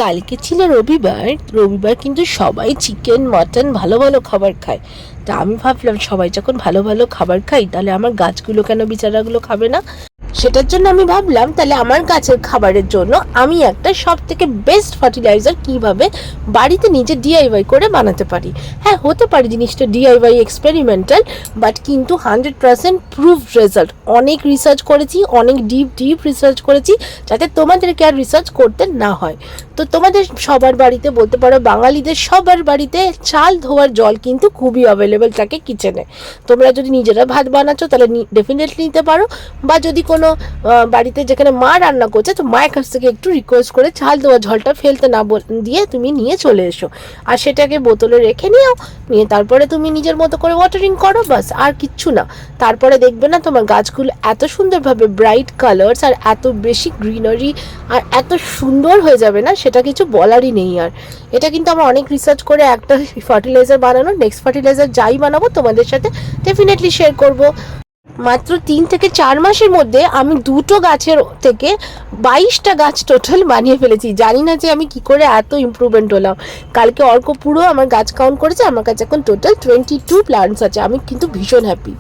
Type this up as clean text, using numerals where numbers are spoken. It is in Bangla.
কালকে ছিল রবিবার। রবিবার কিন্তু সবাই চিকেন মটন ভালো ভালো খাবার খায়। তা আমি ভাবলাম সবাই যখন ভালো ভালো খাবার খাই তাহলে আমার গাছগুলো কেন বিচারাগুলো খাবে না। সেটার জন্য আমি ভাবলাম তাহলে আমার গাছের খাবারের জন্য আমি একটা সব থেকে বেস্ট ফার্টিলাইজার কিভাবে বাড়িতে নিজে ডিআইওয়াই করে বানাতে পারি। হ্যাঁ, হতে পারে জিনিসটা ডিআইওয়াই এক্সপেরিমেন্টাল, বাট কিন্তু 100% প্রুভ রেজাল্ট। অনেক রিসার্চ করেছি, অনেক ডিপ রিসার্চ করেছি, যাতে তোমাদেরকে আর রিসার্চ করতে না হয়। তো তোমাদের সবার বাড়িতে বলতে পারো, বাঙালিদের সবার বাড়িতে চাল ধোয়ার জল কিন্তু খুবই অ্যাভেলেবেল থাকে কিচেনে। তোমরা যদি নিজেরা ভাত বানাচ্ছ তাহলে ডেফিনেটলি নিতে পারো, বা যদি কোনো বাড়িতে যেখানে মা রান্না করছে তো মায়ের কাছ থেকে একটু রিকোয়েস্ট করে চাল দেওয়া জলটা ফেলতে না দিয়ে তুমি নিয়ে চলে এসো, আর সেটাকে বোতলে রেখে নিয়ে তারপরে তুমি নিজের মতো করে ওয়াটারিং করো, বাস আর কিচ্ছু না। তারপরে দেখবে না তোমার গাছগুলো এত সুন্দরভাবে ব্রাইট কালার্স আর এত বেশি গ্রিনারি আর এত সুন্দর হয়ে যাবে না, সেটা কিছু বলারই নেই। আর এটা কিন্তু আমরা অনেক রিসার্চ করে একটা ফার্টিলাইজার বানানো, নেক্সট ফার্টিলাইজার যাই বানাবো তোমাদের সাথে ডেফিনেটলি শেয়ার করবো। মাত্র 3 থেকে 4 মাসের মধ্যে আমি 2টো গাছের থেকে 22টা গাছ টোটাল বানিয়ে ফেলেছি। জানি না যে আমি কি করে এত ইমপ্রুভমেন্ট হলাম। কালকে অর্ক পুরো আমার গাছ কাউন্ট করেছে, আমার কাছে এখন টোটাল 22 প্লান্টস আছে। আমি কিন্তু ভীষণ হ্যাপি।